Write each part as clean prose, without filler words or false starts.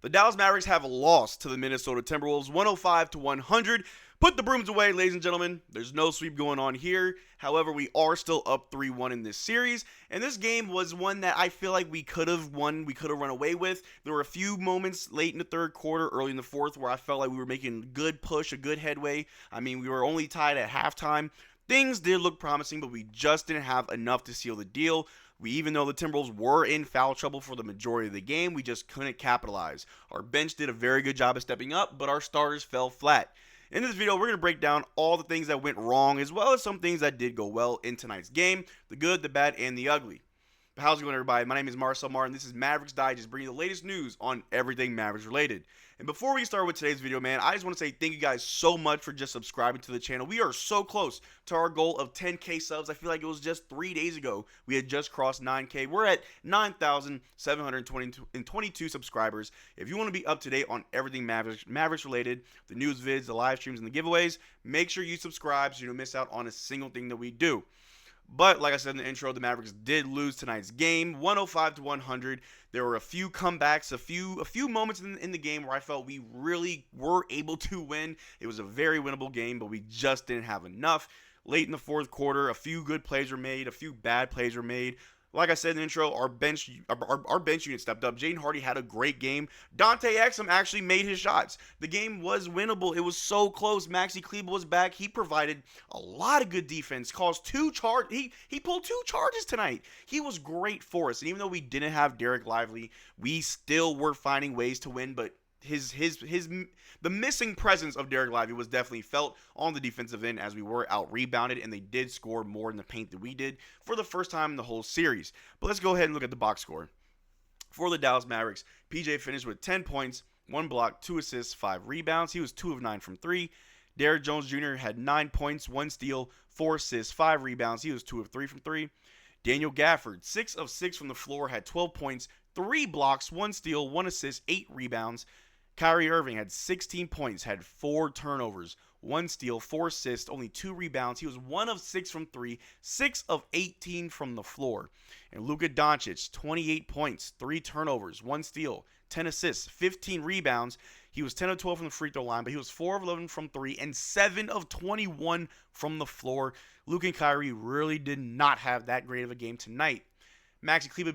The Dallas Mavericks have lost to the Minnesota Timberwolves 105-100. Put the brooms away, ladies and gentlemen. There's no sweep going on here. However, we are still up 3-1 in this series. And this game was one that I feel like we could have won, we could have run away with. There were a few moments late in the third quarter, early in the fourth, where I felt like we were making a good push, a good headway. I mean, we were only tied at halftime. Things did look promising, but we just didn't have enough to seal the deal. Even though the Timberwolves were in foul trouble for the majority of the game, we just couldn't capitalize. Our bench did a very good job of stepping up, but our starters fell flat. In this video, we're going to break down all the things that went wrong, as well as some things that did go well in tonight's game, the good, the bad, and the ugly. But how's it going, everybody? My name is Marcel Martin. This is Mavs Digest, bringing you the latest news on everything Mavericks related. And before we start with today's video, man, I just want to say thank you guys so much for just subscribing to the channel. We are so close to our goal of 10K subs. I feel like it was just 3 days ago we had just crossed 9K. We're at 9,722 subscribers. If you want to be up to date on everything Mavericks related, the news vids, the live streams, and the giveaways, make sure you subscribe so you don't miss out on a single thing that we do. But like I said in the intro, the Mavericks did lose tonight's game, 105-100. There were a few comebacks, a few moments in the game where I felt we really were able to win. It was a very winnable game, but we just didn't have enough. Late in the fourth quarter, a few good plays were made, a few bad plays were made. Like I said in the intro, our bench unit stepped up. Jaden Hardy had a great game. Dante Exum actually made his shots. The game was winnable. It was so close. Maxi Kleber was back. He provided a lot of good defense. Caused he pulled 2 charges tonight. He was great for us. And even though we didn't have Derrick Lively, we still were finding ways to win. But the missing presence of Derrick Lively was definitely felt on the defensive end as we were out-rebounded, and they did score more in the paint than we did for the first time in the whole series. But let's go ahead and look at the box score. For the Dallas Mavericks, PJ finished with 10 points, 1 block, 2 assists, 5 rebounds. He was 2 of 9 from 3. Derrick Jones Jr. had 9 points, 1 steal, 4 assists, 5 rebounds. He was 2 of 3 from 3. Daniel Gafford, 6 of 6 from the floor, had 12 points, 3 blocks, 1 steal, 1 assist, 8 rebounds. Kyrie Irving had 16 points, had 4 turnovers, 1 steal, 4 assists, only 2 rebounds. He was 1 of 6 from 3, 6 of 18 from the floor. And Luka Doncic, 28 points, 3 turnovers, 1 steal, 10 assists, 15 rebounds. He was 10 of 12 from the free throw line, but he was 4 of 11 from 3 and 7 of 21 from the floor. Luka and Kyrie really did not have that great of a game tonight. Maxi Kleber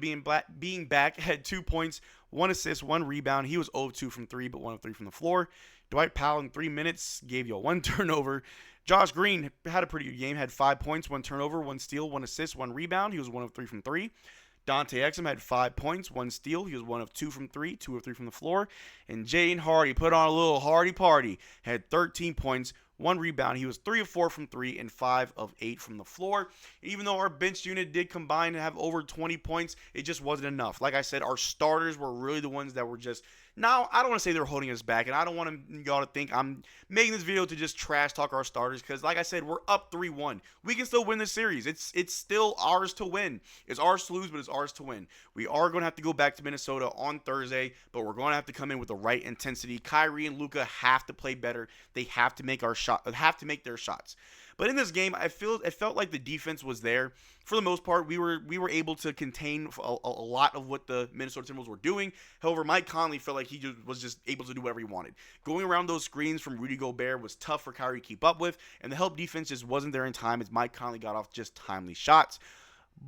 being back had 2 points, 1 assist, 1 rebound. He was 0 of 2 from 3, but 1 of 3 from the floor. Dwight Powell in 3 minutes gave you a 1 turnover. Josh Green had a pretty good game, had 5 points, 1 turnover, 1 steal, 1 assist, 1 rebound. He was 1 of 3 from 3. Dante Exum had 5 points, 1 steal. He was 1 of 2 from 3, 2 of 3 from the floor. And Jaden Hardy put on a little Hardy party, had 13 points, 1 rebound. He was 3 of 4 from 3 and 5 of 8 from the floor. Even though our bench unit did combine to have over 20 points, it just wasn't enough. Like I said, our starters were really the ones that were just... Now, I don't want to say they're holding us back, and I don't want y'all to think I'm making this video to just trash talk our starters, because like I said, we're up 3-1. We can still win this series. It's still ours to win. It's ours to lose, but it's ours to win. We are going to have to go back to Minnesota on Thursday, but we're going to have to come in with the right intensity. Kyrie and Luka have to play better. They have to make their shots. But in this game, it felt like the defense was there. For the most part, we were able to contain a lot of what the Minnesota Timberwolves were doing. However, Mike Conley felt like he was just able to do whatever he wanted. Going around those screens from Rudy Gobert was tough for Kyrie to keep up with, and the help defense just wasn't there in time as Mike Conley got off just timely shots.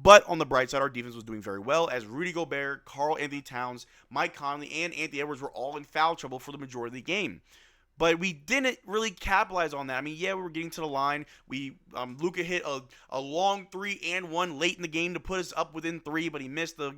But on the bright side, our defense was doing very well as Rudy Gobert, Karl Anthony Towns, Mike Conley, and Anthony Edwards were all in foul trouble for the majority of the game. But we didn't really capitalize on that. I mean, yeah, we were getting to the line. Luka hit a long 3-and-1 late in the game to put us up within 3, but he missed the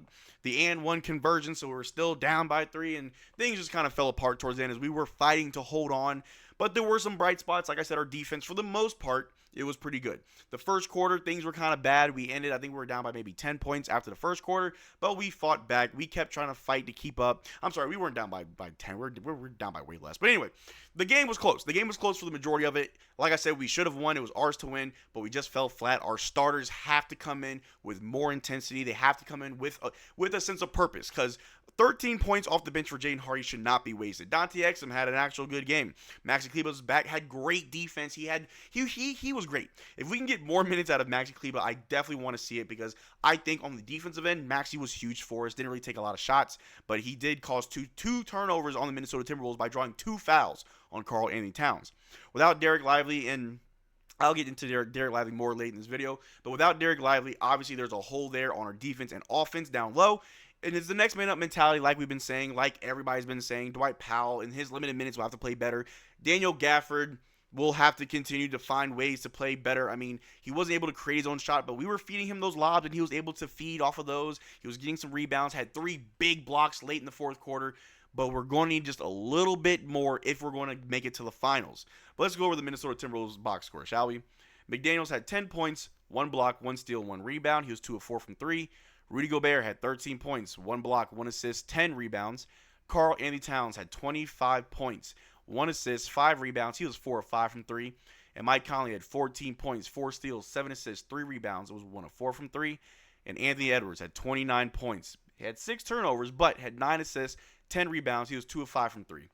and-1 conversion, so we were still down by 3, and things just kind of fell apart towards the end as we were fighting to hold on. But there were some bright spots. Like I said, our defense, for the most part, it was pretty good. The first quarter, things were kind of bad. I think we were down by maybe 10 points after the first quarter, but we fought back. We kept trying to fight to keep up. I'm sorry, we weren't down by 10. We're down by way less. But anyway, the game was close. The game was close for the majority of it. Like I said, we should have won. It was ours to win, but we just fell flat. Our starters have to come in with more intensity. They have to come in with a sense of purpose, because 13 points off the bench for Jaden Hardy should not be wasted. Dante Exum had an actual good game. Maxi Kleber was back, had great defense. He was great. If we can get more minutes out of Maxi Kleber, I definitely want to see it because I think on the defensive end, Maxi was huge for us. Didn't really take a lot of shots, but he did cause two turnovers on the Minnesota Timberwolves by drawing 2 fouls on Karl-Anthony Towns. Without Derrick Lively, and I'll get into Derrick Lively more late in this video, but without Derrick Lively, obviously there's a hole there on our defense and offense down low. And it's the next man up mentality, like we've been saying, like everybody's been saying. Dwight Powell, in his limited minutes, will have to play better. Daniel Gafford will have to continue to find ways to play better. I mean, he wasn't able to create his own shot, but we were feeding him those lobs, and he was able to feed off of those. He was getting some rebounds, had 3 big blocks late in the fourth quarter. But we're going to need just a little bit more if we're going to make it to the finals. But let's go over the Minnesota Timberwolves box score, shall we? McDaniels had 10 points, 1 block, 1 steal, 1 rebound. He was 2 of 4 from 3. Rudy Gobert had 13 points, 1 block, 1 assist, 10 rebounds. Karl-Anthony Towns had 25 points, 1 assist, 5 rebounds. He was 4 of 5 from 3. And Mike Conley had 14 points, 4 steals, 7 assists, 3 rebounds. It was 1 of 4 from 3. And Anthony Edwards had 29 points. He had 6 turnovers, but had 9 assists, 10 rebounds. He was 2 of 5 from 3.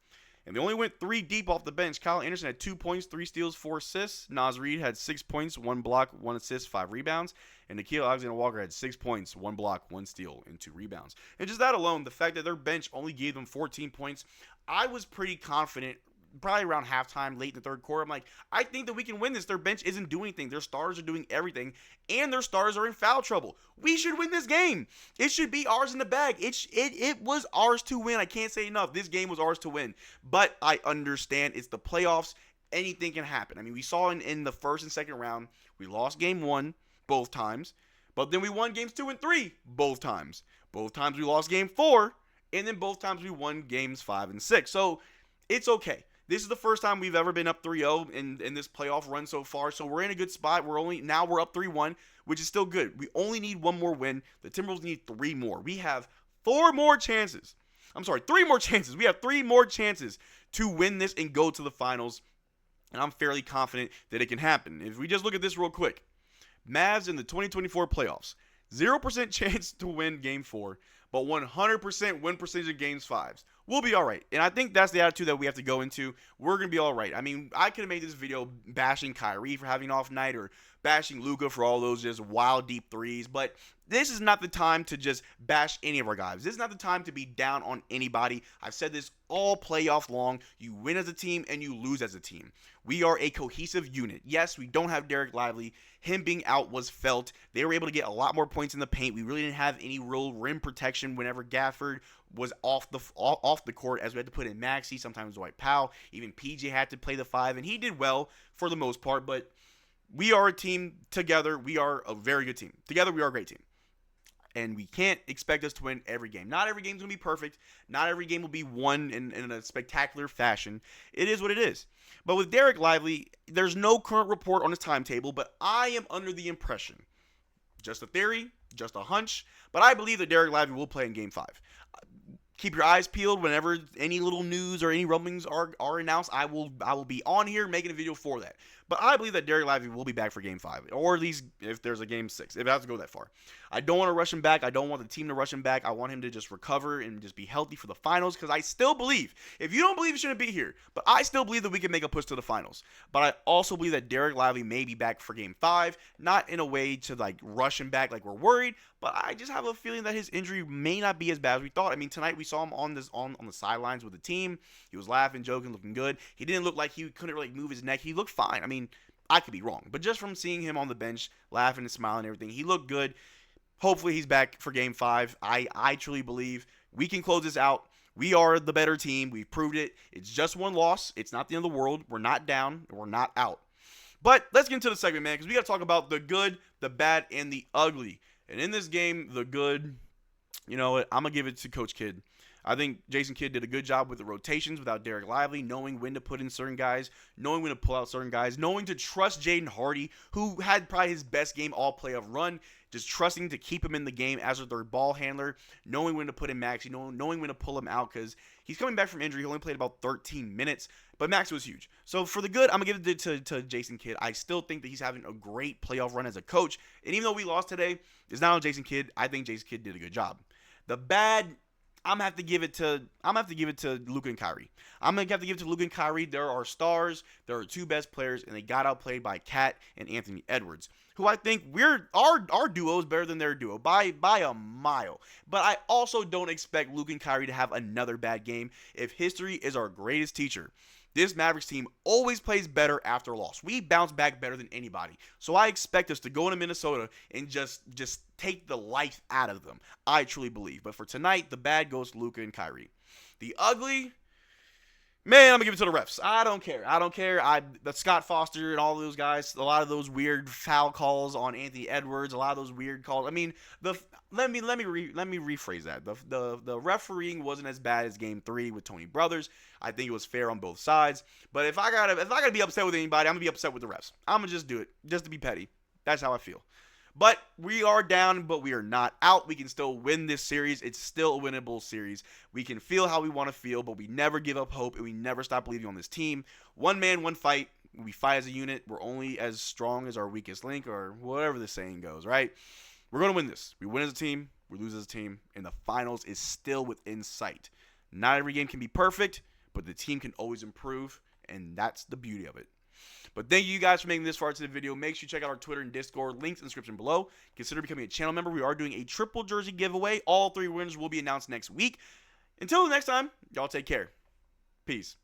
And they only went 3 deep off the bench. Kyle Anderson had 2 points, 3 steals, 4 assists. Naz Reid had 6 points, 1 block, 1 assist, 5 rebounds. And Nickeil Alexander-Walker had 6 points, 1 block, 1 steal, and 2 rebounds. And just that alone, the fact that their bench only gave them 14 points, I was pretty confident. Probably around halftime, late in the third quarter, I'm like, I think that we can win this. Their bench isn't doing anything. Their stars are doing everything, and their stars are in foul trouble. We should win this game. It should be ours in the bag. It was ours to win. I can't say enough. This game was ours to win. But I understand it's the playoffs. Anything can happen. I mean, we saw in the first and second round, we lost game 1 both times, but then we won games 2 and 3 both times. Both times we lost game 4, and then both times we won games 5 and 6. So it's okay. This is the first time we've ever been up 3-0 in this playoff run so far, so we're in a good spot. We're up 3-1, which is still good. We only need 1 more win. The Timberwolves need 3 more. We have 3 more chances. We have 3 more chances to win this and go to the finals, and I'm fairly confident that it can happen. If we just look at this real quick, Mavs in the 2024 playoffs, 0% chance to win Game 4, but 100% win percentage in Games 5. We'll be all right. And I think that's the attitude that we have to go into. We're going to be all right. I mean, I could have made this video bashing Kyrie for having an off night or bashing Luka for all those just wild deep threes, but this is not the time to just bash any of our guys. This is not the time to be down on anybody. I've said this all playoff long. You win as a team and you lose as a team. We are a cohesive unit. Yes, we don't have Derrick Lively. Him being out was felt. They were able to get a lot more points in the paint. We really didn't have any real rim protection whenever Gafford was off the court, as we had to put in Maxey, sometimes Dwight Powell. Even PJ had to play the 5, and he did well for the most part, but we are a team together. We are a very good team. Together, we are a great team. And we can't expect us to win every game. Not every game is going to be perfect. Not every game will be won in a spectacular fashion. It is what it is. But with Derrick Lively, there's no current report on his timetable, but I am under the impression, just a theory, just a hunch, but I believe that Derrick Lively will play in Game 5. Keep your eyes peeled whenever any little news or any rumblings are announced. I will be on here making a video for that. But I believe that Derrick Lively will be back for Game 5, or at least if there's a Game 6, if it has to go that far. I don't want to rush him back. I don't want the team to rush him back. I want him to just recover and just be healthy for the finals, because I still believe, if you don't believe he shouldn't be here, but I still believe that we can make a push to the finals. But I also believe that Derrick Lively may be back for Game 5, not in a way to like rush him back like we're worried, but I just have a feeling that his injury may not be as bad as we thought. I mean, tonight we saw him on the sidelines with the team. He was laughing, joking, looking good. He didn't look like he couldn't really move his neck. He looked fine. I mean, I could be wrong, but just from seeing him on the bench, laughing and smiling and everything, he looked good. Hopefully he's back for Game 5. I truly believe we can close this out. We are the better team. We've proved it. It's just 1 loss. It's not the end of the world. We're not down. We're not out. But let's get into the segment, man, because we got to talk about the good, the bad, and the ugly. And in this game, the good, you know what, I'm going to give it to Coach Kidd. I think Jason Kidd did a good job with the rotations without Derrick Lively, knowing when to put in certain guys, knowing when to pull out certain guys, knowing to trust Jaden Hardy, who had probably his best game all playoff run, just trusting to keep him in the game as their ball handler, knowing when to put in Maxey, knowing when to pull him out, because he's coming back from injury. He only played about 13 minutes, but Max was huge. So for the good, I'm going to give it to Jason Kidd. I still think that he's having a great playoff run as a coach, and even though we lost today, it's not on Jason Kidd. I think Jason Kidd did a good job. The bad, I'm gonna have to give it to Luka and Kyrie. I'm gonna have to give it to Luka and Kyrie. There are stars. There are two best players, and they got outplayed by Cat and Anthony Edwards, who I think our duo is better than their duo by a mile. But I also don't expect Luka and Kyrie to have another bad game. If history is our greatest teacher, this Mavericks team always plays better after a loss. We bounce back better than anybody. So I expect us to go into Minnesota and just take the life out of them. I truly believe. But for tonight, the bad goes to Luka and Kyrie. The ugly, man, I'm going to give it to the refs. I don't care. The Scott Foster and all those guys, a lot of those weird foul calls on Anthony Edwards, a lot of those weird calls. I mean, let me rephrase that. The refereeing wasn't as bad as Game 3 with Tony Brothers. I think it was fair on both sides. But if I gotta be upset with anybody, I'm gonna be upset with the refs. I'm gonna just do it, just to be petty. That's how I feel. But we are down, but we are not out. We can still win this series. It's still a winnable series. We can feel how we want to feel, but we never give up hope, and we never stop believing on this team. One man, one fight. We fight as a unit. We're only as strong as our weakest link, or whatever the saying goes, right? We're going to win this. We win as a team. We lose as a team. And the finals is still within sight. Not every game can be perfect, but the team can always improve, and that's the beauty of it. But thank you guys for making this far into the video. Make sure you check out our Twitter and Discord. Links in the description below. Consider becoming a channel member. We are doing a triple jersey giveaway. All 3 winners will be announced next week. Until next time, y'all take care. Peace.